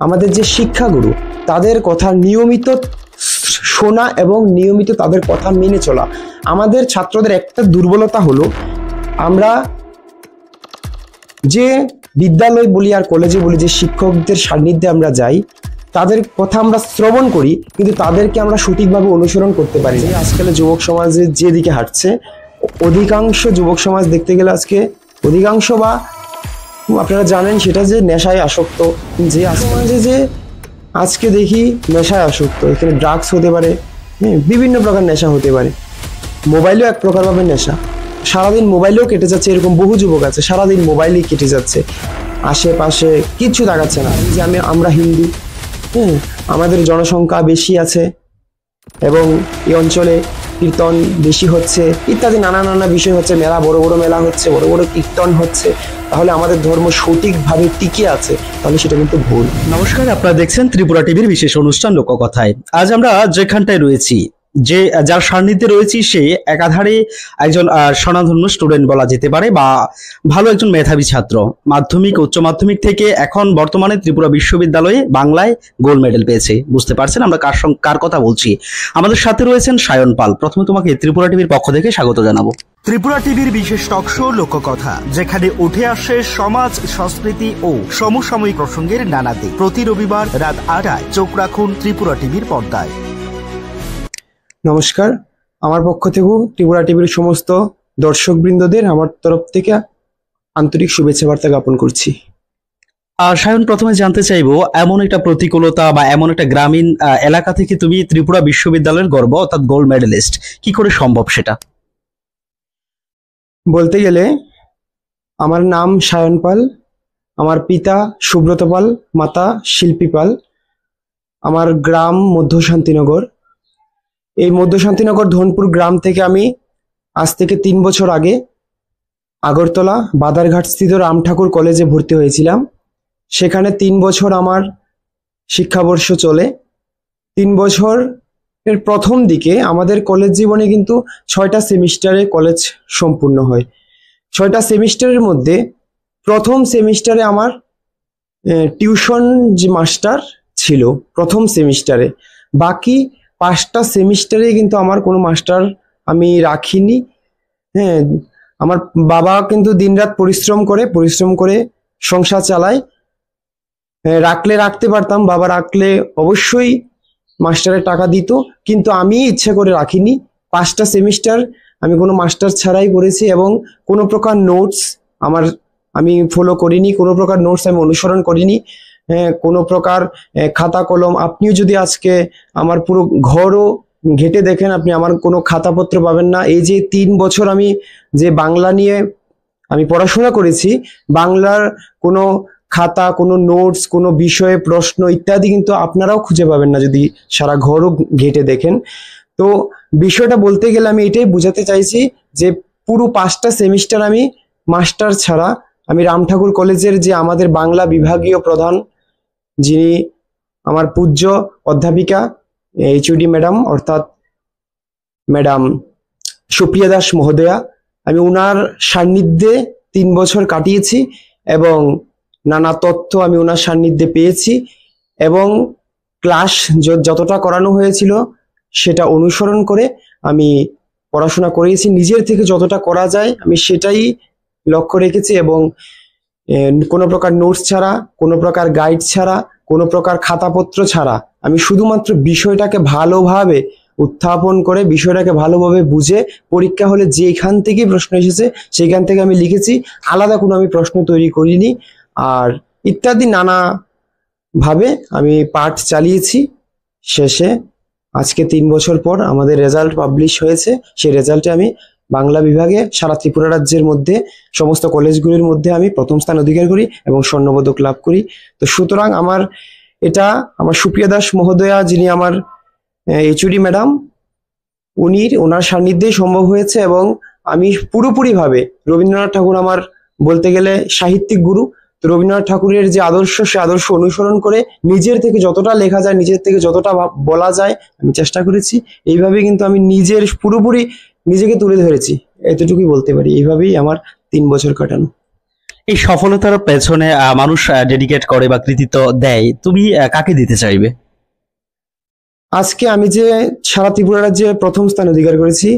আমাদের যে শিক্ষাগুরু তাদের কথা নিয়মিত শোনা এবং নিয়মিত তাদের কথা মেনে চলা। আমাদের ছাত্রদের একটা দুর্বলতা হলো, আমরা যে বিদ্যালয় বলি আর কলেজে বলি, যে শিক্ষকদের সান্নিধ্যে আমরা যাই, তাদের কথা আমরা শ্রবণ করি, কিন্তু তাদেরকে আমরা সঠিকভাবে অনুসরণ করতে পারি না। আজকাল যুবক সমাজে যেদিকে হাঁটছে, অধিকাংশ যুবক সমাজ দেখতে গেলে আজকে অধিকাংশ বা আপনারা জানেন সেটা যে নেশায় আসক্ত। যে সমাজে যে আজকে দেখি নেশায় আসক্ত, এখানে ড্রাগস হতে পারে, বিভিন্ন প্রকার নেশা হতে পারে, মোবাইলও এক প্রকারভাবে নেশা। সারাদিন মোবাইলেও কেটে যাচ্ছে, এরকম বহু যুবক আছে সারাদিন মোবাইলেই কেটে যাচ্ছে, আশেপাশে কিচ্ছু তাকাচ্ছে না। যে আমরা হিন্দু, আমাদের জনসংখ্যা বেশি আছে এবং এই অঞ্চলে কীর্তন বেশি হচ্ছে ইত্যাদি নানা বিষয় হচ্ছে, মেলা বড় বড় মেলা হচ্ছে, বড় বড় কীর্তন হচ্ছে, তাহলে আমাদের ধর্ম সঠিকভাবে টিকে আছে, তাহলে সেটা কিন্তু ভুল। নমস্কার, আপনারা দেখছেন ত্রিপুরা টিভির বিশেষ অনুষ্ঠান লোককথায়। আজ আমরা যেখানটায় রয়েছি, যার সান্নিধ্যে রয়েছি, সে একাধারে একজন স্বনামধন্য স্টুডেন্ট বলা যেতে পারে, বা ভালো একজন মেধাবী ছাত্র। মাধ্যমিক, উচ্চ মাধ্যমিক থেকে এখন বর্তমানে ত্রিপুরা বিশ্ববিদ্যালয়ে বাংলায় গোল্ড মেডেল পেয়েছে। বুঝতে পারছেন আমরা কার কথা বলছি। আমাদের সাথে রয়েছেন সায়ন পাল। প্রথমে তোমাকে ত্রিপুরা টিভির পক্ষ থেকে স্বাগত জানাবো। ত্রিপুরা টিভির বিশেষ টক শো লোককথা, যেখানে উঠে আসে সমাজ, সংস্কৃতি ও সমসাময়িক প্রসঙ্গের নানা দিক। প্রতি রবিবার রাত ৮টায় চোখ রাখুন ত্রিপুরা টিভির পর্দায়। নমস্কার, আমার পক্ষ থেকেও ত্রিপুরা টিভির সমস্ত দর্শকবৃন্দদের আমার তরফ থেকে আন্তরিক শুভেচ্ছা বার্তা জ্ঞাপন করছি। আর সায়ন, প্রথমে জানতে চাইবো, এমন একটা প্রতিকূলতা বা এমন একটা গ্রামীণ এলাকা থেকে তুমি ত্রিপুরা বিশ্ববিদ্যালয়ের গর্ব অর্থাৎ গোল্ড মেডেলিস্ট, কি করে সম্ভব সেটা? বলতে গেলে আমার নাম সায়ন পাল, আমার পিতা সুব্রত পাল, মাতা শিল্পী পাল, আমার গ্রাম মধ্য শান্তিনগর। এই মধ্য শান্তিনগর ধনপুর গ্রাম থেকে আমি আজ থেকে ৩ বছর আগে আগরতলা বাদারঘাট স্থিত রাম ঠাকুর কলেজে ভর্তি হয়েছিলাম। সেখানে ৩ বছর আমার শিক্ষাবর্ষ চলে। ৩ বছর এর প্রথম দিকে আমাদের কলেজ জীবনে কিন্তু ৬টা সেমিস্টারে কলেজ সম্পূর্ণ হয়। ৬টা সেমিস্টারের মধ্যে প্রথম সেমিস্টারে আমার টিউশন যে মাস্টার ছিল প্রথম সেমিস্টারে, বাকি 5টা সেমিস্টারে কিন্তু আমার কোনো মাস্টার আমি রাখিনি। আমার বাবা কিন্তু দিনরাত পরিশ্রম করে সংসার চালায়। রাখলে রাখতে পারতাম, বাবা রাখলে অবশ্যই মাস্টারের টাকা দিত, কিন্তু আমি ইচ্ছে করে রাখিনি। 5টা সেমিস্টার আমি কোনো মাস্টার ছাড়াই পড়েছি এবং কোনো প্রকার নোটস আমি ফলো করিনি, কোনো প্রকার নোটস আমি অনুসরণ করিনি, কোনো প্রকার খাতা কলম। আপনিও যদি আজকে আমার পুরো ঘরও ঘেটে দেখেন, আপনি আমার কোনো খাতাপত্র পাবেন না। এই যে 3 বছর আমি যে বাংলা নিয়ে আমি পড়াশোনা করেছি, বাংলার কোনো খাতা, কোনো নোটস, কোনো বিষয়ে প্রশ্ন ইত্যাদি কিন্তু আপনারাও খুঁজে পাবেন না যদি সারা ঘরও ঘেটে দেখেন। তো বিষয়টা বলতে গেলে আমি এটাই বোঝাতে চাইছি যে পুরো 5টা সেমিস্টার আমি মাস্টার ছাড়া, আমি রাম ঠাকুর কলেজের যে আমাদের বাংলা বিভাগীয় প্রধান, যিনি আমার পূজ্য অধ্যাপিকা এইচওডি ম্যাডাম, অর্থাৎ ম্যাডাম সুপ্রিয়া দাস মহোদয়া, আমি ওনার সান্নিধ্যে 3 বছর কাটিয়েছি এবং নানা তথ্য আমি ওনার সান্নিধ্যে পেয়েছি এবং ক্লাস যতটা করানো হয়েছিল সেটা অনুসরণ করে আমি পড়াশোনা করিয়েছি। নিজের থেকে যতটা করা যায় আমি সেটাই লক্ষ্য রেখেছি এবং কোনো প্রকার নোটস ছাড়া, কোনো প্রকার গাইড ছাড়া, কোনো প্রকার খাতাপত্র ছাড়া আমি শুধুমাত্র বিষয়টাকে ভালোভাবে উত্থাপন করে, বিষয়টাকে ভালোভাবে বুঝে, পরীক্ষা হলে যেখান থেকে প্রশ্ন এসেছে সেখান থেকে আমি লিখেছি, আলাদা কোনো আমি প্রশ্ন তৈরি করিনি। আর ইত্যাদি নানা ভাবে আমি পাঠ চালিয়েছি। শেষে আজকে 3 বছর পর আমাদের রেজাল্ট পাবলিশ হয়েছে। সেই রেজাল্টে আমি বাংলা বিভাগে সারা ত্রিপুরা রাজ্যের মধ্যে সমস্ত কলেজগুলির মধ্যে আমি প্রথম স্থান অধিকার করি এবং স্বর্ণপদক লাভ করি। তো সুতরাং আমার সুপ্রিয়া দাস মহোদয়া, যিনি আমার এইচওডি ম্যাডাম, ওনার সান্নিধ্যেই সম্ভব হয়েছে এবং আমি পুরোপুরিভাবে রবীন্দ্রনাথ ঠাকুর আমার বলতে গেলে সাহিত্যিক গুরু। তো রবীন্দ্রনাথ ঠাকুরের যে আদর্শ, সে আদর্শ অনুসরণ করে নিজের থেকে যতটা লেখা যায়, নিজের থেকে যতটা বলা যায় আমি চেষ্টা করেছি। এইভাবে কিন্তু আমি পুরোপুরি নিজেকে তুলে ধরেছি, এতটুকুই বলতে পারি। এইভাবেই আমার 3 বছর কাটানো। এই সফলতার পেছনে মানুষ ডেডিকেট করে বা কৃতিত্ব দেয়, তুমি কাকে দিতে চাইবে? আজকে আমি যে সারা ত্রিপুরা রাজ্যে প্রথম স্থান অধিকার করেছি,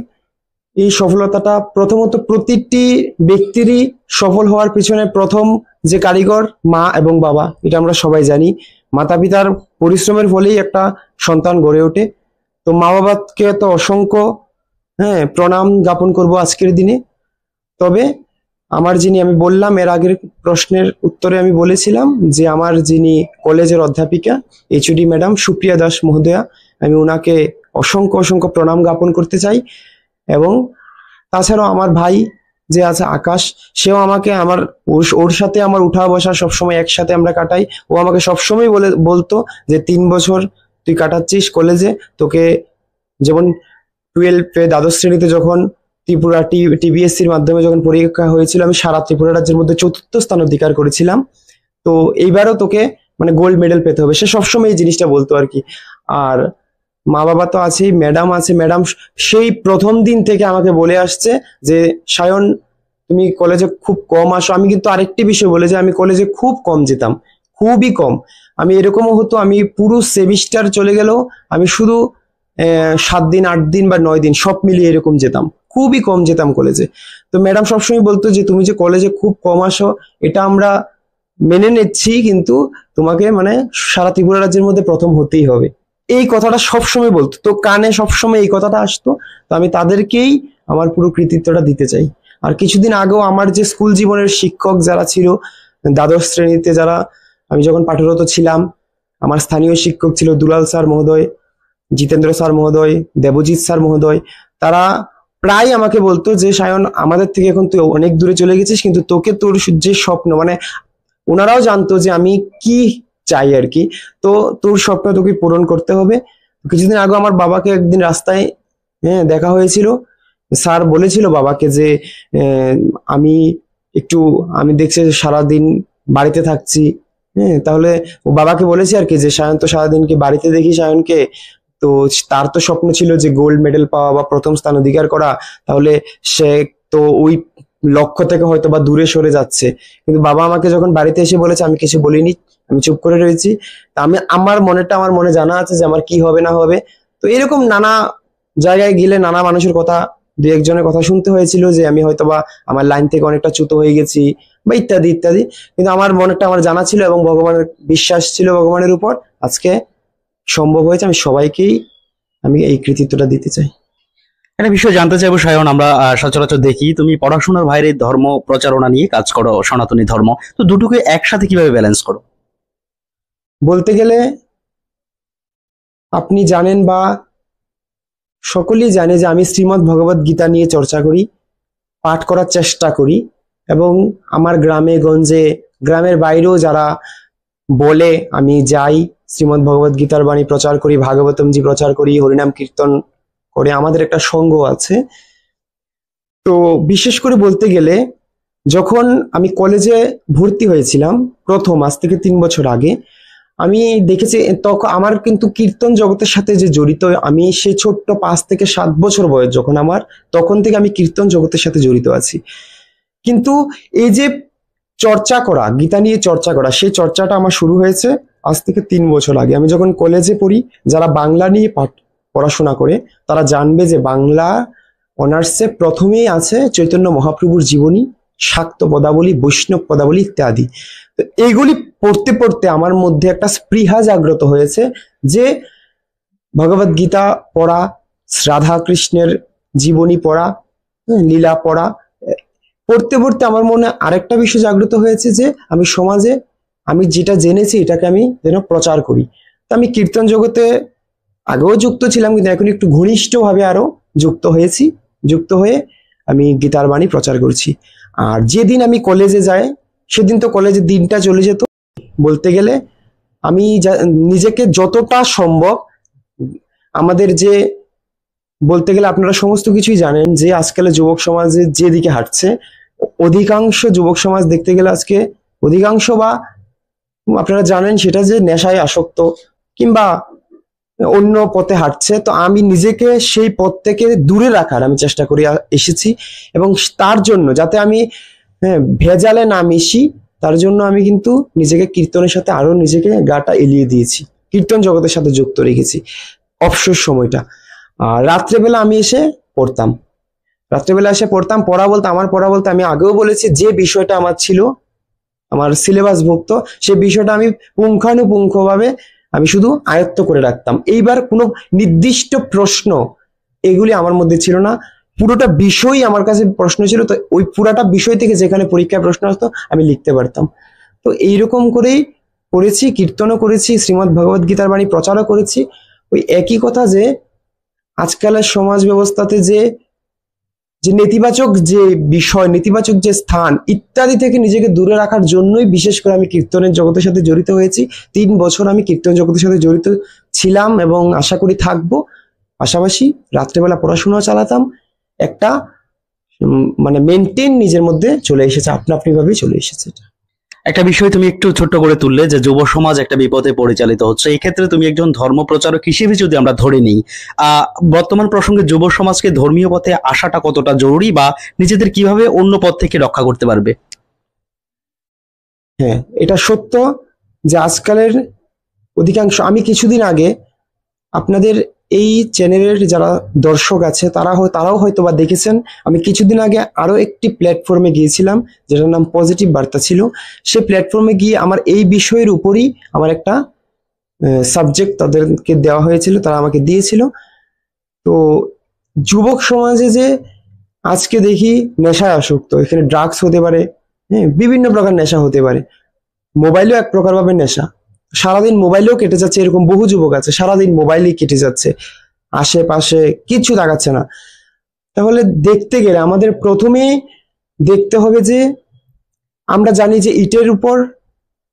এই সফলতাটা প্রথমত প্রতিটি ব্যক্তিরই সফল হওয়ার পিছনে প্রথম যে কারিগর মা এবং বাবা, এটা আমরা সবাই জানি। মাতা পিতার পরিশ্রমের ফলেই একটা সন্তান গড়ে ওঠে। তো মা বাবাকে তো অসংখ্য প্রণাম জ্ঞাপন করব আজকের দিনে। তবে আমার যিনি, আমি বললাম এর আগের প্রশ্নের উত্তরে আমি বলেছিলাম যে আমার যিনি কলেজের অধ্যাপিকা এইচওডি ম্যাডাম সুপ্রিয়া দাস মহোদয়া, আমি ওনাকে অসংখ্য অসংখ্য প্রণাম জ্ঞাপন করতে চাই। এবং তাছাড়াও আমার ভাই যে আছে আকাশ, সেও আমাকে ওর সাথে আমার উঠা বসা সবসময় একসাথে আমরা কাটাই। ও আমাকে সবসময় বলতো যে 3 বছর তুই কাটাচ্ছিস কলেজে, তোকে যেমন 12-এ দ্বাদশ শ্রেণীতে যখন ত্রিপুরা টিবিএসসির মাধ্যমে যখন পরীক্ষা হয়েছিল, আমি সারা ত্রিপুরা রাজ্যের মধ্যে 4র্থ স্থান অধিকার করেছিলাম। তো এইবারও তোকে মানে গোল্ড মেডেল পেতে হবে, সে সবসময় এই জিনিসটা বলতো আর কি। আর মা বাবা তো আছেই, ম্যাডাম আছে, ম্যাডাম সেই প্রথম দিন থেকে আমাকে বলে আসছে যে সায়ন তুমি কলেজে খুব কম আসো। আমি কিন্তু আরেকটি বিষয় বলে যে আমি কলেজে খুব কম যেতাম, খুবই কম। আমি এরকমও হতো, আমি পুরো সেমিস্টার চলে গেলেও আমি শুধু 7 দিন 8 দিন বা 9 দিন সব মিলিয়ে এরকম যেতাম, খুবই কম যেতাম কলেজে। তো ম্যাডাম সবসময় বলতো যে তুমি যে কলেজে খুব কম আসো এটা আমরা মেনে নিচ্ছি, কিন্তু তোমাকে মানে সারা ত্রিপুরা রাজ্যের মধ্যে প্রথম হতেই হবে। এই কথাটা সবসময় বলতো, তো কানে সবসময় এই কথাটা আসতো। তো আমি তাদেরকেই আমার পুরো কৃতিত্বটা দিতে চাই। আর কিছুদিন আগেও আমার যে স্কুল জীবনের শিক্ষক যারা ছিল, দ্বাদশ শ্রেণীতে যারা আমি যখন পাঠরত ছিলাম, আমার স্থানীয় শিক্ষক ছিল দুলাল স্যার মহোদয়, জিতেন্দ্র স্যার মহোদয়, দেবজিৎ স্যার মহোদয়। তারা প্রায় আমাকে বলতো যে সায়ন আমাদের থেকে এখন তুই অনেক দূরে চলে গেছিস, কিন্তু তোকে তোর যে স্বপ্ন, মানে ওনারাও জানতো যে আমি কি চাই আর কি। তো তোর স্বপ্ন তোকে পূরণ করতে হবে। কিছুদিন আগে আমার বাবাকে একদিন রাস্তায় দেখা হয়েছিল। স্যার বলেছিল বাবাকে যে আহ, আমি একটু, আমি দেখছি যে সারাদিন বাড়িতে থাকছি, তাহলে ও বাবাকে বলেছি আর কি যে সায়ন তো সারাদিন কি বাড়িতে দেখি সায়নকে, তো তার তো স্বপ্ন ছিল যে গোল্ড মেডেল পাওয়া বা প্রথম স্থান অধিকার করা, তাহলে সে তো ওই লক্ষ্য থেকে হয়তো বা দূরে সরে যাচ্ছে। কিন্তু বাবা আমাকে যখন বাড়িতে এসে বলেছে আমি কিছু বলিনি, আমি চুপ করে রয়েছি। তা আমি আমার মনে জানা আছে যে আমার কি হবে না হবে। তো এরকম নানা জায়গায় গেলে নানা মানুষের কথা, দু একজনের কথা শুনতে হয়েছিল যে আমি হয়তো বা আমার লাইন থেকে অনেকটা চ্যুত হয়ে গেছি বা ইত্যাদি ইত্যাদি। কিন্তু আমার মনেরটা আমার জানা ছিল এবং ভগবানের বিশ্বাস ছিল ভগবানের উপর। আজকে সম্ভব হয়েছে, আমি সবাইকেই আমি এই কৃতিত্বটা দিতে চাই। একটা বিষয় জানতে চাইবো সায়ন, আমরা সচরাচর দেখি তুমি পড়াশোনার বাইরে ধর্ম প্রচারণা নিয়ে কাজ করো, সনাতনী ধর্ম, তো দুটোকে একসাথে কিভাবে ব্যালেন্স করো? বলতে গেলে আপনি জানেন বা সকলেই জানে যে আমি শ্রীমদ্ ভগবত গীতা নিয়ে চর্চা করি, পাঠ করার চেষ্টা করি। এবং আমার গ্রামে গঞ্জে, গ্রামের বাইরেও যারা বলে আমি যাই, শ্রীমদ্ ভগবত গীতার বাণী প্রচার করি, ভাগবতমজি প্রচার করি, হরিনাম কীর্তন করে। আমাদের একটা সংঘ আছে। তো বিশেষ করে বলতে গেলে যখন আমি কলেজে ভর্তি হয়েছিলাম প্রথম, আজ থেকে 3 বছর আগে, আমি দেখেছি তখন আমার কিন্তু কীর্তন জগতের সাথে যে জড়িত, আমি সেই ছোট্ট 5 থেকে 7 বছর বয়স যখন আমার, তখন থেকে আমি কীর্তন জগতের সাথে জড়িত আছি। কিন্তু এই যে চর্চা করা, গীতা নিয়ে চর্চা করা, সেই চর্চাটা আমার শুরু হয়েছে আজ থেকে 3 বছর আগে। আমি যখন কলেজে পড়ি, যারা বাংলা নিয়ে পড়াশোনা করে তারা জানবে যে বাংলা অনার্সে প্রথমেই আছে চৈতন্য মহাপ্রভুর জীবনী, শাক্ত পদাবলী, বৈষ্ণব পদাবলী ইত্যাদি। তো এইগুলি পড়তে পড়তে আমার মধ্যে একটা স্পৃহা জাগ্রত হয়েছে যে ভগবত গীতা পড়া, রাধা কৃষ্ণের জীবনী পড়া, লীলা পড়া, পড়তে পড়তে আমার মনে আরেকটা বিষয় জাগ্রত হয়েছে যে আমি সমাজে আমি যেটা জেনেছি এটাকে আমি যেন প্রচার করি। তো আমি কীর্তন জগতে আগেও যুক্ত ছিলাম, কিন্তু এখন একটু ঘনিষ্ঠভাবে আরো যুক্ত হয়েছি। যুক্ত হয়ে আমি গীতার বাণী প্রচার করছি। আর যেদিন আমি কলেজে যাই সেদিন তো কলেজের দিনটা চলে যেত। বলতে গেলে আমি নিজেকে যতটা সম্ভব, আমাদের যে, বলতে গেলে আপনারা সমস্ত কিছুই জানেন যে আজকালের যুবক সমাজে যেদিকে হাঁটছে, অধিকাংশ যুবক সমাজ দেখতে গেলে আজকে অধিকাংশ বা আপনারা জানেন সেটা যে নেশায় আসক্ত কিংবা অন্য পথে হাঁটছে। তো আমি নিজেকে সেই পথ থেকে দূরে রাখার আমি চেষ্টা করে এসেছি। এবং তার জন্য যাতে আমি ভেজালে না মিশি, তার জন্য আমি কিন্তু নিজেকে কীর্তনের সাথে আরো নিজেকে গাটা এলিয়ে দিয়েছি, কীর্তন জগতের সাথে যুক্ত রেখেছি অবসর সময়টা। আর রাত্রেবেলা আমি এসে পড়তাম, রাত্রেবেলা এসে পড়তাম। পড়া বলতে আমি আগেও বলেছি, যে বিষয়টা আমার ছিল আমার সিলেবাসভুক্ত, সেই বিষয়টা আমি পুঙ্খানুপুঙ্খভাবে আমি শুধু আয়ত্ত করে রাখতাম। এইবার কোনো নির্দিষ্ট প্রশ্ন এগুলি আমার মধ্যে ছিল না, পুরোটা বিষয় আমার কাছে প্রশ্ন ছিল। তো ওই পুরাটা বিষয় থেকে যেখানে পরীক্ষায় প্রশ্ন আসতো আমি লিখতে পারতাম। তো এইরকম করেই পড়েছি, কীর্তনও করেছি, শ্রীমদ্ ভগবদ গীতার বাণী প্রচারও করেছি। ওই একই কথা যে আজকালের সমাজ ব্যবস্থাতে যে যে নেতিবাচক যে বিষয়, নেতিবাচক যে স্থান ইত্যাদি থেকে নিজেকে দূরে রাখার জন্যই বিশেষ করে আমি কীর্তনের জগতের সাথে জড়িত হয়েছি। 3 বছর আমি কীর্তন জগতের সাথে জড়িত ছিলাম এবং আশা করি থাকবো। পাশাপাশি রাত্রেবেলা পড়াশোনা চালাতাম, একটা মানে মেনটেন নিজের মধ্যে চলে এসেছে, আপনা আপনি ভাবেই চলে এসেছে। একটা বিষয় তুমি একটু ছোট্ট করে তুললে যে যুব সমাজ একটা বিপদে পরিচালিত হচ্ছে। এই ক্ষেত্রে তুমি একজন ধর্ম প্রচারক হিসেবে যদি আমরা ধরে নিই, বর্তমান প্রসঙ্গে যুব সমাজকে ধর্মীয় পথে আসাটা কতটা জরুরি, বা নিজেদের কিভাবে অন্য পথ থেকে রক্ষা করতে পারবে? হ্যাঁ, এটা সত্য যে আজকালের অধিকাংশ, আমি কিছুদিন আগে আপনাদের এই চ্যানেলের যারা দর্শক আছে তারাও হয়তো বা দেখেছেন, আমি কিছুদিন আগে আরো একটি প্ল্যাটফর্মে গিয়েছিলাম যেটার নাম পজিটিভ বার্তা ছিল। সেই প্ল্যাটফর্মে গিয়ে আমার এই বিষয়ের উপরই আমার একটা সাবজেক্ট তাদেরকে দেওয়া হয়েছিল, তারা আমাকে দিয়েছিল। তো যুবক সমাজে যে আজকে দেখি নেশায় আসক্ত, এখানে ড্রাগস হতে পারে, হ্যাঁ বিভিন্ন প্রকার নেশা হতে পারে, মোবাইলও এক প্রকার ভাবে নেশা। সারাদিন মোবাইলেও কেটে যাচ্ছে, এরকম বহু যুবক আছে সারাদিন মোবাইলেই কেটে যাচ্ছে, আশেপাশে কিছু দেখাচ্ছে না। তাহলে দেখতে গেলে আমাদের প্রথমে দেখতে হবে যে আমরা জানি যে ইটের উপর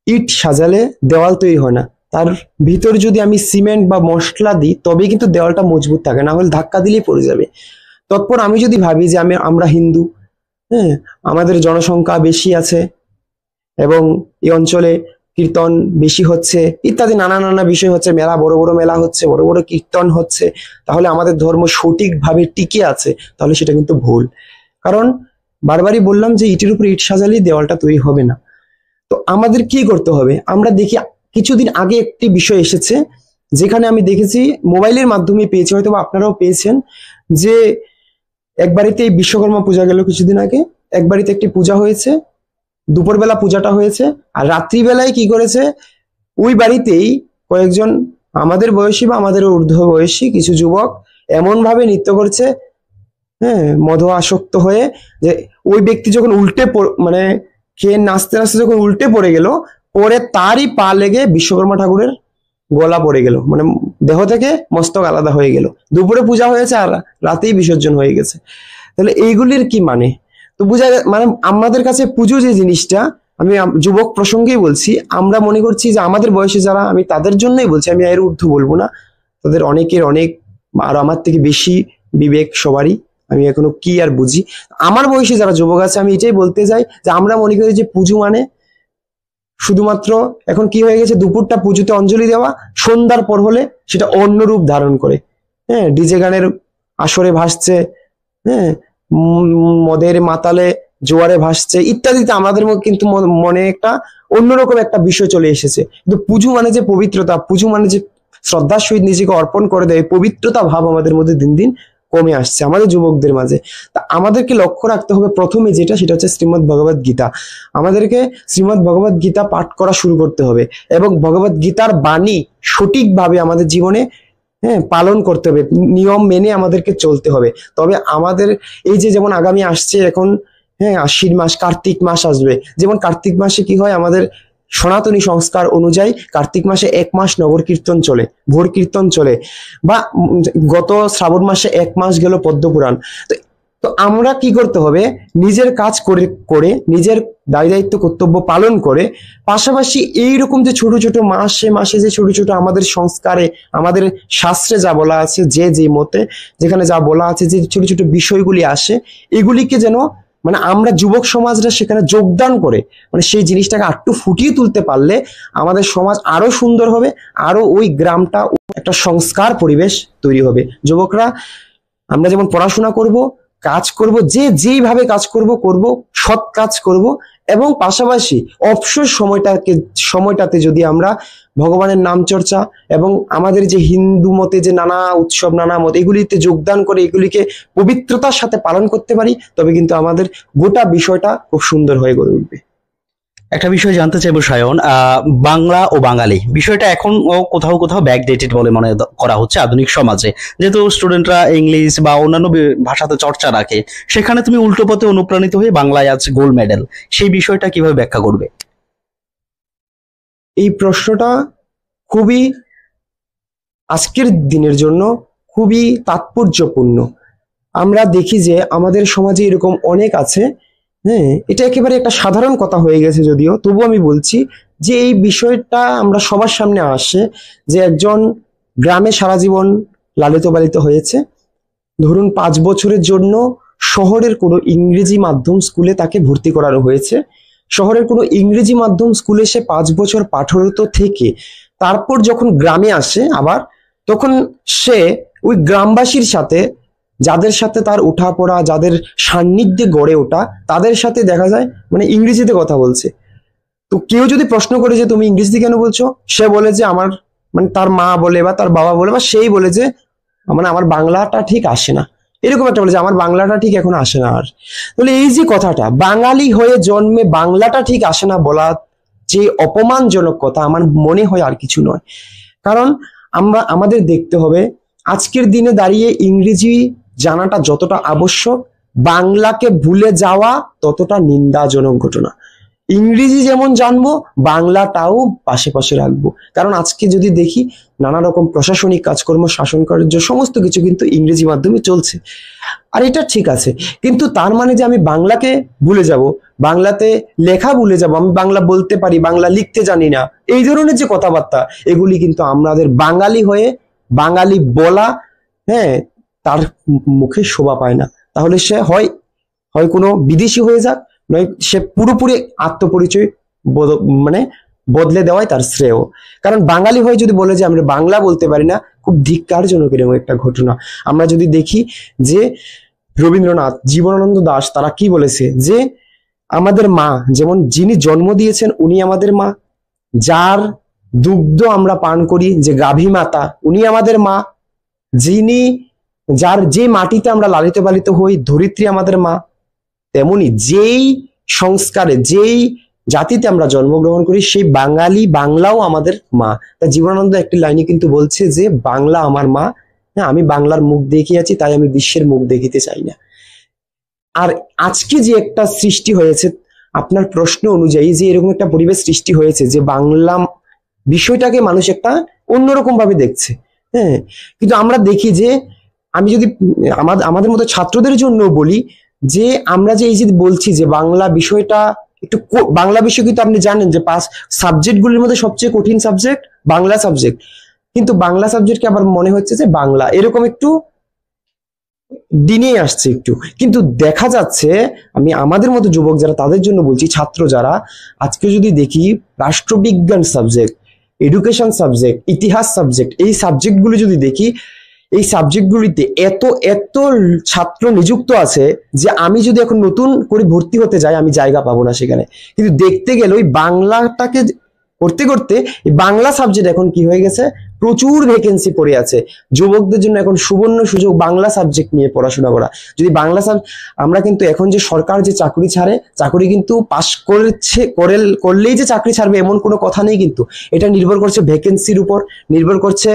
ইট সাজালে দেওয়াল তৈরি হয় না, তার ভিতর যদি আমি সিমেন্ট বা মশলা দিই তবে কিন্তু দেওয়ালটা মজবুত থাকে, না হলে ধাক্কা দিলেই পড়ে যাবে। তৎপর আমি যদি ভাবি যে আমরা হিন্দু, হ্যাঁ আমাদের জনসংখ্যা বেশি আছে এবং এই অঞ্চলে কীর্তন বেশি হচ্ছে ইত্যাদি নানা নানা বিষয় হচ্ছে, মেলা বড় বড় মেলা হচ্ছে, বড় বড় কীর্তন হচ্ছে, তাহলে আমাদের ধর্ম সঠিকভাবে টিকে আছে, তাহলে সেটা কিন্তু ভুল। কারণ বারবারই বললাম যে ইটের উপর ইট সাজালেই দেওয়ালটা তৈরি হবে না। তো আমাদের কি করতে হবে, আমরা দেখি কিছুদিন আগে একটি বিষয় এসেছে যেখানে আমি দেখেছি, মোবাইলের মাধ্যমে পেয়েছি, হয়তো আপনারাও পেয়েছেন, যে এক বাড়িতে এই বিশ্বকর্মা পূজা গেল কিছুদিন আগে, এক বাড়িতে একটি পূজা হয়েছে, দুপুরবেলা পূজাটা হয়েছে, আর রাত্রিবেলায় কি করেছে, ওই বাড়িতেই কয়েকজন আমাদের বয়সী বা আমাদের ঊর্ধ্ব বয়সী কিছু যুবক এমন ভাবে নৃত্য করছে, হ্যাঁ মদ আসক্ত হয়ে, যে ওই ব্যক্তি যখন মানে খেয়ে নাচতে নাচতে যখন উল্টে পড়ে গেল, পরে তারই পা লেগে বিশ্বকর্মা ঠাকুরের গলা পড়ে গেল, মানে দেহ থেকে মস্তক আলাদা হয়ে গেল। দুপুরে পূজা হয়েছে আর রাতেই বিসর্জন হয়ে গেছে। তাহলে এইগুলির কি মানে? তো মানে আমাদের কাছে পুজো যে জিনিসটা, আমি যুবক প্রসঙ্গেই বলছি, আমরা মনে করছি যে আমাদের বয়সে যারা, আমি তাদের জন্যই বলছি, আমি এর ঊর্ধ্ব বলবো না, তাদের অনেকের অনেক আর আমার থেকে বেশি বিবেক সবারই, আমি এখনো কি আর বুঝি। আমার বয়সে যারা যুবক আছে আমি এটাই বলতে চাই যে আমরা মনে করি যে পুজো মানে শুধুমাত্র, এখন কি হয়ে গেছে, দুপুরটা পুজোতে অঞ্জলি দেওয়া, সন্ধ্যার পর হলে সেটা অন্য রূপ ধারণ করে, হ্যাঁ ডিজে গানের আসরে ভাসছে, হ্যাঁ মদের মাতালে জোয়ারে ভাসছে ইত্যাদিতে, আমাদের কিন্তু মনে একটা অন্যরকম একটা বিষয় চলে এসেছে। কিন্তু পুজো মানে যে পবিত্রতা, পুজো মানে যে শ্রদ্ধার সহিত নিজেকে অর্পণ করে দেয়, পবিত্রতা ভাব আমাদের মধ্যে দিন দিন কমে আসছে আমাদের যুবকদের মাঝে। তা আমাদেরকে লক্ষ্য রাখতে হবে প্রথমে যেটা, সেটা হচ্ছে শ্রীমদ্ ভগবদ গীতা। আমাদেরকে শ্রীমদ্ ভগবদ গীতা পাঠ করা শুরু করতে হবে এবং ভগবদ গীতার বাণী সঠিকভাবে আমাদের জীবনে পালন করতে হবে, নিয়ম মেনে আমাদেরকে চলতে হবে। তবে আমাদের এই যে যেমন আগামী আসছে এখন, আশ্বিন মাস, কার্তিক মাস আসবে, যেমন কার্তিক মাসে কি হয়, আমাদের সনাতনী সংস্কার অনুযায়ী কার্তিক মাসে 1 মাস নগর কীর্তন চলে, ভোর কীর্তন চলে, বা গত শ্রাবণ মাসে 1 মাস গেল পদ্মপুরাণ। তো আমরা কি করতে হবে, নিজের কাজ করে নিজের দায় দায়িত্ব কর্তব্য পালন করে, পাশাপাশি এইরকম যে ছোট ছোট মাসে মাসে যে ছোট ছোট আমাদের সংস্কারে, আমাদের শাস্ত্রে যা বলা আছে, যে মতে যেখানে যা বলা আছে, যে ছোট ছোট বিষয়গুলি আসে, এগুলিকে যেন মানে আমরা যুবক সমাজরা সেখানে যোগদান করে, মানে সেই জিনিসটাকে আরটু ফুটিয়ে তুলতে পারলে আমাদের সমাজ আরো সুন্দর হবে, আরো ওই গ্রামটা একটা সংস্কার পরিবেশ তৈরি হবে। যুবকরা আমরা যেমন পড়াশোনা করব, কাজ করব, যেইভাবে কাজ করব সৎ কাজ করব, এবং পাশাপাশি অবসর সময়টাতে যদি আমরা ভগবানের নাম চর্চা এবং আমাদের যে হিন্দু মতে যে নানা উৎসব নানা মত এগুলিতে যোগদান করে এগুলিকে পবিত্রতার সাথে পালন করতে পারি, তবে কিন্তু আমাদের গোটা বিষয়টা খুব সুন্দর হয়ে গড়ে উঠবে। একটা বিষয় জানতে চাইবো সায়ন, বাংলা ও বাঙালি বিষয়টা এখন কোথাও কোথাও ব্যাকডেটেড বলে মনে করা হচ্ছে আধুনিক সমাজে, যেহেতু স্টুডেন্টরা ইংলিশ বা অন্যান্য ভাষাতে চর্চা রাখে, সেখানে তুমি উল্টো পথে অনুপ্রাণিত হয়ে বাংলায় আজ গোল্ড মেডেল, সেই বিষয়টা কিভাবে ব্যাখ্যা করবে? এই প্রশ্নটা খুবই আজকের দিনের জন্য খুবই তাৎপর্যপূর্ণ। আমরা দেখি যে আমাদের সমাজে এরকম অনেক আছে, হ্যাঁ, এটা একেবারে একটা সাধারণ কথা হয়ে গেছে যদিও, তবু আমি বলছি যে এই বিষয়টা আমরা সবার সামনে আসে, যে একজন গ্রামে সারা জীবন লালিত পালিত হয়েছে, ধরুন 5 বছরের জন্য শহরের কোনো ইংরেজি মাধ্যম স্কুলে তাকে ভর্তি করানো হয়েছে। শহরের কোনো ইংরেজি মাধ্যম স্কুলে সে 5 বছর পাঠরত থেকে তারপর যখন গ্রামে আসে আবার, তখন সে ওই গ্রামবাসীর সাথে, যাদের সাথে তার ওঠাপড়া, যাদের সান্নিধ্যে গড়ে ওঠা, তাদের সাথে দেখা যায় মানে ইংরেজিতে কথা বলছে। তো কেউ যদি প্রশ্ন করে যে তুমি ইংরেজিতে কেন বলছো, সে বলে যে আমার মানে তার মা বলে বা তার বাবা বলে বা সেই বলে যে মানে আমার বাংলাটা ঠিক আসে না, এরকম একটা বলে যে আমার বাংলাটা ঠিক এখন আসে না। আর তাহলে এই যে কথাটা, বাঙালি হয়ে জন্মে বাংলাটা ঠিক আসে না বলা যে অপমানজনক কথা, আমার মনে হয় আর কিছু নয়। কারণ আমাদের দেখতে হবে আজকের দিনে দাঁড়িয়ে ইংরেজি জানাটা যতটা আবশ্যক, বাংলাকে ভুলে যাওয়া ততটা নিন্দাজনক ঘটনা। ইংরেজি যেমন জানবো, বাংলাটাও পাশে পাশে রাখবো। কারণ আজকে যদি দেখি নানা রকম প্রশাসনিক কাজকর্ম, শাসন কার্য সমস্ত কিছু কিন্তু ইংরেজি মাধ্যমে চলছে। আর এটা ঠিক আছে, কিন্তু তার মানে যে আমি বাংলাকে ভুলে যাব, বাংলাতে লেখা ভুলে যাব, আমি বাংলা বলতে পারি বাংলা লিখতে জানি না, এই ধরনের যে কথাবার্তা, এগুলি কিন্তু আমাদের বাঙালি হয়ে বাঙালি বলা, হ্যাঁ, তার মুখে শোভা পায় না। তাহলে সে হয় হয় কোনো বিদেশি হয়ে যাক, নয় সে পুরোপুরি আত্মপরিচয় মানে বদলে দেওয়াই তার শ্রেয়। কারণ বাঙালি হয়ে যদি বলে যে আমরা বাংলা বলতে পারি না, খুব ধিক্কারজনক এরকম একটা ঘটনা। আমরা যদি দেখি যে রবীন্দ্রনাথ, জীবনানন্দ দাশ, তারা কি বলেছে যে আমাদের মা, যেমন যিনি জন্ম দিয়েছেন উনি আমাদের মা, যার দুগ্ধ আমরা পান করি যে গাভী মাতা উনি আমাদের মা, যিনি যে মাটিতে আমরা লালিত পালিত হই ধরিত্রী আমাদের মা, তেমনি যেই সংস্কারে যেই জাতিতে আমরা জন্মগ্রহণ করি সেই বাংলাও আমাদের মা। তা জীবনানন্দ একটি লাইনে কিন্তু বলছে যে বাংলা আমার মা, হ্যাঁ, আমি বাংলার মুখ দেখিয়াছি তাই আমি বিশ্বের মুখ দেখিতে চাই না। আর আজকে যে একটা সৃষ্টি হয়েছে আপনার প্রশ্ন অনুযায়ী, যে এরকম একটা পরিবেশ সৃষ্টি হয়েছে যে বাংলা বিষয়টাকে মানুষ একটা অন্যরকম ভাবে দেখছে, হ্যাঁ, কিন্তু আমরা দেখি যে আমি যদি আমাদের মতো ছাত্রদের জন্য বলি যে আমরা যে এই যে বলছি যে বাংলা বিষয়টা একটু, বাংলা বিষয় কিন্তু আপনি জানেন যে 5 সাবজেক্টগুলির মধ্যে সবচেয়ে কঠিন সাবজেক্ট বাংলা সাবজেক্ট, কিন্তু বাংলা সাবজেক্টকে আবার মনে হচ্ছে যে বাংলা এরকম একটু দিনে আসছে একটু, কিন্তু দেখা যাচ্ছে আমি আমাদের মতো যুবক যারা তাদের জন্য বলছি, ছাত্র যারা, আজকে যদি দেখি রাষ্ট্রবিজ্ঞান সাবজেক্ট, এডুকেশন সাবজেক্ট, ইতিহাস সাবজেক্ট, এই সাবজেক্টগুলি যদি দেখি, এই সাবজেক্টগুলিতে এত এত ছাত্র নিযুক্ত আছে যে আমি যদি এখন নতুন করে ভর্তি হতে যাই আমি জায়গা পাবো না সেখানে। কিন্তু দেখতে গেলে ওই বাংলাটাকে করতে করতে এই বাংলা সাবজেক্ট এখন কি হয়ে গেছে, প্রচুর ভ্যাকেন্সি পড়ে আছে। যুবকদের জন্য এখন সুবর্ণ সুযোগ বাংলা সাবজেক্ট নিয়ে পড়াশোনা করা। যদি বাংলা আমরা কিন্তু এখন যে সরকার যে চাকরি ছাড়ে, চাকরি কিন্তু পাশ করলেই যে চাকরি ছাড়বে এমন কোনো কথা নেই, কিন্তু এটা নির্ভর করছে ভ্যাকেন্সির উপর, নির্ভর করছে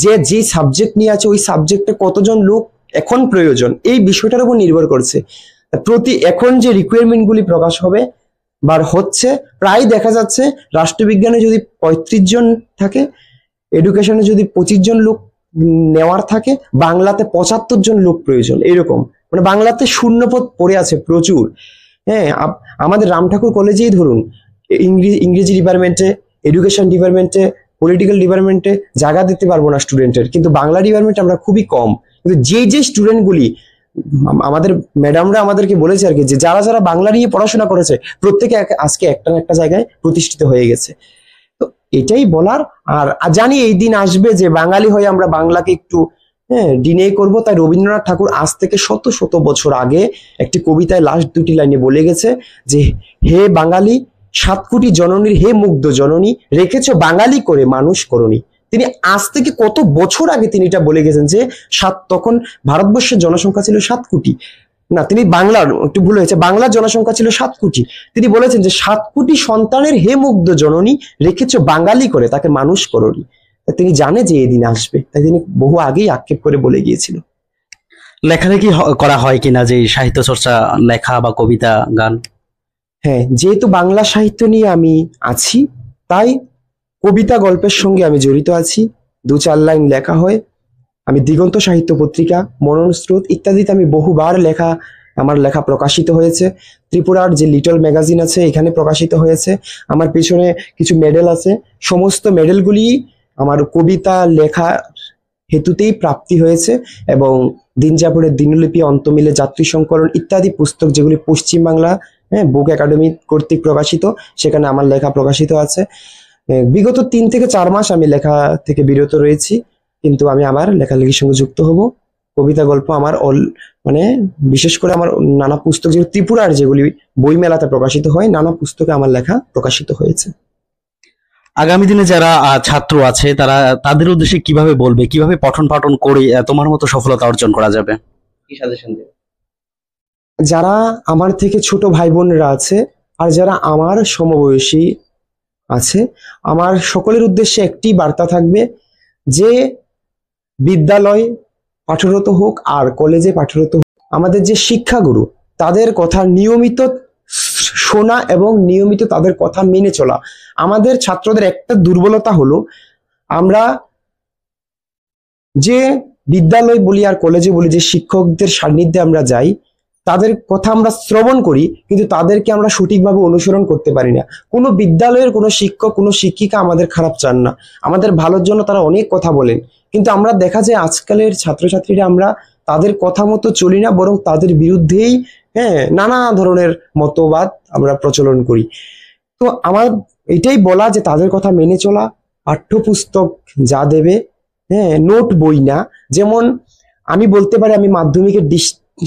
যে সাবজেক্ট নিয়ে আছে ওই সাবজেক্টে কতজন লোক এখন প্রয়োজন, এই বিষয়টার উপর নির্ভর করছে। এখন যে রিকোয়ারমেন্ট গুলি প্রকাশ হবে বা হচ্ছে, প্রায় দেখা যাচ্ছে রাষ্ট্রবিজ্ঞানে যদি 35 জন থাকে, এডুকেশনে যদি 25 জন লোক নেওয়ার থাকে, বাংলাতে 75 জন লোক প্রয়োজন, এরকম মানে বাংলাতে শূন্যপদ পড়ে আছে প্রচুর। হ্যাঁ, আমাদের রাম ঠাকুর কলেজেই ধরুন ইংরেজি ডিপার্টমেন্টে, এডুকেশন ডিপার্টমেন্টে, পলিটিক্যাল ডিপার্টমেন্টে জায়গা দিতে পারবো না স্টুডেন্টের, কিন্তু বাংলা ডিপার্টমেন্টে আমরা খুবই কম। কিন্তু যে স্টুডেন্টগুলি আমাদের ম্যাডামরা আমাদেরকে বলেছে আর কি, যে যারা যারা বাংলা নিয়ে পড়াশোনা করেছে প্রত্যেকে আজকে একটা না একটা জায়গায় প্রতিষ্ঠিত হয়ে গেছে। তো এটাই বলার। আর জানি এই দিন আসবে যে বাঙালি হয়ে আমরা বাংলাকে একটু হ্যাঁ ডিনে করব। তাই রবীন্দ্রনাথ ঠাকুর আজ থেকে শত শত বছর আগে একটি কবিতায় লাস্ট দুটি লাইনে বলে গেছে যে, হে বাঙালি 7 কোটি জননীর হে মুগ্ধ জননী, রেখেছ বাঙালি করে মানুষ করণী। তিনি আজ থেকে কত বছর আগে তিনি এটা বলে গেছেন যে তখন ভারতবর্ষের জনসংখ্যা ছিল 7 কোটি, না তিনি বাংলার, একটু ভুল হয়েছে, বাংলার জনসংখ্যা ছিল 7 কোটি। তিনি বলেছেন যে 7 কোটি সন্তানের হে মুগ্ধ জননী, রেখেছ বাঙালি করে তাকে মানুষ করণী। তিনি জানে যে এদিন আসবে, তাই তিনি বহু আগেই আক্ষেপ করে বলে গিয়েছিল। লেখালেখি করা হয় কিনা, যে সাহিত্য চর্চা, লেখা বা কবিতা গান? হ্যাঁ, যেহেতু বাংলা সাহিত্য নিয়ে আমি আছি, তাই কবিতা গল্পের সঙ্গে আমি জড়িত আছি। 2-4 লাইন লেখা হয়। আমি দিগন্ত সাহিত্য পত্রিকা, মনন স্রোত ইত্যাদিতে আমি বহুবার আমার লেখা প্রকাশিত হয়েছে। ত্রিপুরার যে লিটল ম্যাগাজিন আছে এখানে প্রকাশিত হয়েছে। আমার পেছনে কিছু মেডেল আছে, সমস্ত মেডেলগুলি আমার কবিতা লেখা হেতুতেই প্রাপ্তি হয়েছে। এবং দিনযাপনের দিনলিপি, অন্তমিলে, যাত্রী সংকলন ইত্যাদি পুস্তক যেগুলি পশ্চিমবাংলা বুক একাডেমি কর্তৃক প্রকাশিত, সেখানে আমার লেখা প্রকাশিত আছে। বিগত 3 থেকে 4 মাস আমি লেখা থেকে বিরত রয়েছি, কিন্তু আমি আমার লেখালেখির সঙ্গে যুক্ত হব। কবিতা গল্প আমার মানে বিশেষ করে আমার নানা পুস্তক, যেগুলো ত্রিপুরার যেগুলি বইমেলাতে প্রকাশিত হয়, নানা পুস্তকে আমার লেখা প্রকাশিত হয়েছে। আগামী দিনে যারা ছাত্র আছে তারা, তাদের উদ্দেশ্যে কিভাবে বলবে, কিভাবে পঠন পাঠন করে তোমার মতো সফলতা অর্জন করা যাবে, কি সাজেশন দেবে? যারা আমার থেকে ছোট ভাই বোনেরা আছে আর যারা আমার সমবয়সী আছে, আমার সকলের উদ্দেশ্যে একটি বার্তা থাকবে যে বিদ্যালয় পাঠরত হোক আর কলেজে পাঠরত হোক, আমাদের যে শিক্ষাগুরু তাদের কথা নিয়মিত শোনা এবং নিয়মিত তাদের কথা মেনে চলা। আমাদের ছাত্রদের একটা দুর্বলতা হলো, আমরা যে বিদ্যালয় বলি আর কলেজে বলি, যে শিক্ষকদের সান্নিধ্যে আমরা যাই, তাদের কথা আমরা শ্রবণ করি, কিন্তু তাদেরকে আমরা সঠিকভাবে অনুসরণ করতে পারি না। কোনো বিদ্যালয়ের কোনো শিক্ষক, কোনো শিক্ষিকা আমাদের খারাপ চান না, আমাদের ভালোর জন্য তারা অনেক কথা বলেন, কিন্তু আমরা দেখা যায় আজকালের ছাত্রছাত্রীরা আমরা তাদের কথা মতো চলি না, বরং তাদের বিরুদ্ধেই নানা ধরনের মতবাদ আমরা প্রচলন করি। তো আমার এটাই বলা যে তাদের কথা মেনে চলা, পাঠ্যপুস্তক যা দেবে, নোট বই না। যেমন আমি বলতে পারি আমি মাধ্যমিকের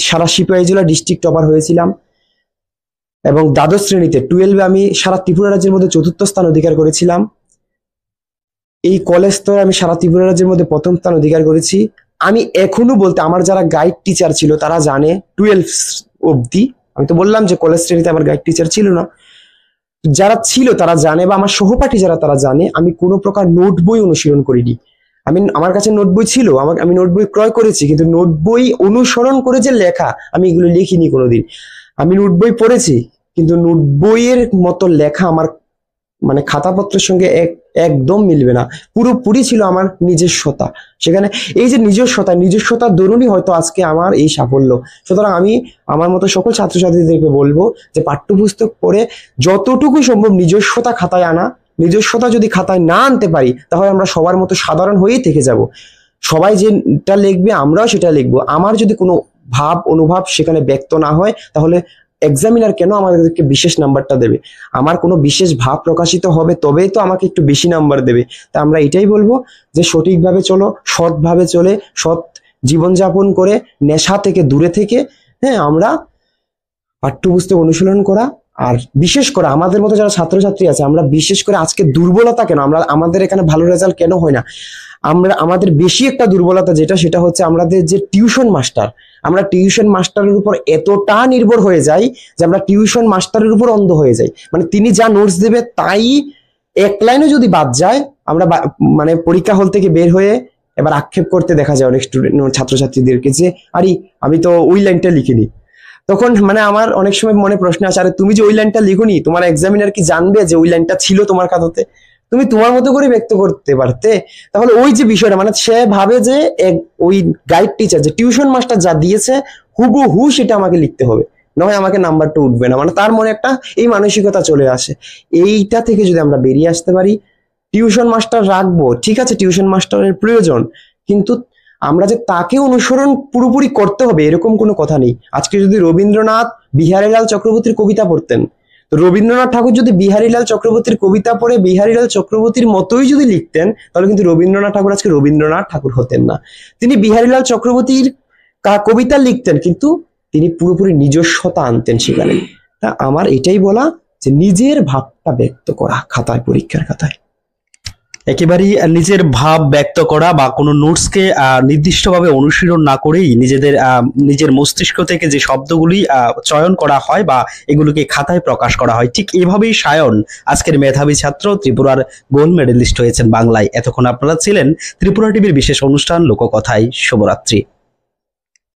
সারা সিপাহী জেলা ডিস্ট্রিক্ট টপার হয়েছিলাম, এবং দ্বাদশ শ্রেণীতে 12-এ আমি সারা ত্রিপুরা রাজ্যের মধ্যে 4র্থ স্থান অধিকার করেছিলাম। এই কলেজ স্তরে আমি সারা ত্রিপুরা রাজ্যের মধ্যে 1ম স্থান অধিকার করেছি। আমি এখনো বলতে, আমার যারা গাইড টিচার ছিল তারা জানে 12 অবধি, আমি তো বললাম যে কলেজ শ্রেণীতে আমার গাইড টিচার ছিল না, যারা ছিল তারা জানে, বা আমার সহপাঠী যারা তারা জানে, আমি কোনো প্রকার নোট বই অনুসরণ করিনি। আমার কাছে নোট বই ছিল, আমি নোট বই ক্রয় করেছি, কিন্তু নোট বই অনুসরণ করে যে লেখা, আমি এগুলো লিখিনি কোনোদিন। আমি নোট বই পড়েছি, কিন্তু নোট বইয়ের মতো লেখা আমার মানে খাতাপত্রের সঙ্গে একদম মিলবে না। পুরোপুরি ছিল আমার নিজস্বতা। সেখানে এই যে নিজস্বতার দরুনই হয়তো আজকে আমার এই সাফল্য। সুতরাং আমি আমার মতো সকল ছাত্রছাত্রীদেরকে বলবো যে পাঠ্যপুস্তক পড়ে যতটুকু সম্ভব নিজস্বতা খাতায় আনা। নিজস্বতা যদি খাতায় না আনতে পারি, তাহলে আমরা সবার মতো সাধারণ হয়েই থেকে যাব। সবাই যেটা লিখবে আমরাও সেটা লিখবো। আমার যদি কোনো ভাব অনুভব সেখানে ব্যক্ত না হয়, তাহলে এক্সামিনার কেন আমাদেরকে বিশেষ নাম্বারটা দেবে? আমার কোনো বিশেষ ভাব প্রকাশিত হবে, তবেই তো আমাকে একটু বেশি নাম্বার দেবে। তা আমরা এটাই বলবো যে সঠিকভাবে চলো, সৎভাবে চলে, সৎ জীবনযাপন করে, নেশা থেকে দূরে থেকে আমরা পাঠ্যপুস্তক অনুশীলন করা। আর বিশেষ করে আমাদের মতো যারা ছাত্রছাত্রী আছে, আমরা বিশেষ করে আজকে দুর্বলতা কেন, আমাদের এখানে ভালো রেজাল্ট কেন হয় না? আমাদের বেশি একটা দুর্বলতা সেটা হচ্ছে আমাদের যে টিউশন মাস্টার, আমরা টিউশন মাস্টারের উপর এতটা নির্ভর হয়ে যাই যে আমরা টিউশন মাস্টারের উপর অন্ধ হয়ে যাই। মানে তিনি যা নোটস দেবে তাই এক লাইনও যদি বাদ যায়, আমরা মানে পরীক্ষা হল থেকে বের হয়ে এবার আক্ষেপ করতে দেখা যায় অনেক স্টুডেন্ট ছাত্রছাত্রীদেরকে যে আরে আমি তো ওই লাইনটা লিখিনি। তখন মানে আমার অনেক সময় মনে প্রশ্ন আসে, আরে তুমি যে ওই লাইনটা লিখোনি, তোমার এক্সামিনার কি জানবে যে ওই লাইনটা ছিল তোমার খাতাতে? তুমি তোমার মতো করে ব্যক্ত করতে পারতে। তাহলে ওই যে বিষয়টা, মানে সে ভাবে যে ওই গাইড টিচার, যে টিউশন মাস্টার যা দিয়েছে হুবহু সেটা আমাকে লিখতে হবে, নয় আমাকে নাম্বারটা উঠবে না। মানে তার মনে একটা এই মানসিকতা চলে আসে। এইটা থেকে যদি আমরা বেরিয়ে আসতে পারি, টিউশন মাস্টার রাখবো, ঠিক আছে, টিউশন মাস্টারের প্রয়োজন, কিন্তু আমরা যে তাকে অনুসরণ পুরোপুরি করতে হবে এরকম কোনো কথা নেই। আজকে যদি রবীন্দ্রনাথ বিহারীলাল চক্রবর্তীর কবিতা পড়তেন, তো রবীন্দ্রনাথ ঠাকুর যদি বিহারীলাল চক্রবর্তীর কবিতা পড়ে বিহারীলাল চক্রবর্তীর মতোই যদি লিখতেন, তাহলে কিন্তু রবীন্দ্রনাথ ঠাকুর আজকে রবীন্দ্রনাথ ঠাকুর হতেন না। তিনি বিহারীলাল চক্রবর্তীর কবিতা লিখতেন, কিন্তু তিনি পুরোপুরি নিজস্বতা আনতেন সেখানে। তা আমার এটাই বলা যে নিজের ভাবটা ব্যক্ত করা খাতায়, পরীক্ষার খাতায়। একেবারেই নিজের ভাব ব্যক্ত করা বা কোনো নোটসকে নির্দিষ্টভাবে অনুশীলন না করেই নিজের মস্তিষ্ক থেকে যে শব্দগুলি চয়ন করা হয় বা এগুলোকে খাতায় প্রকাশ করা হয়, ঠিক এভাবেই সায়ন আজকের মেধাবী ছাত্র, ত্রিপুরার গোল্ড মেডেলিস্ট হয়েছেন বাংলায়। এতক্ষণ আপনারা ছিলেন ত্রিপুরা টিভির বিশেষ অনুষ্ঠান লোককথায়। শুভরাত্রি।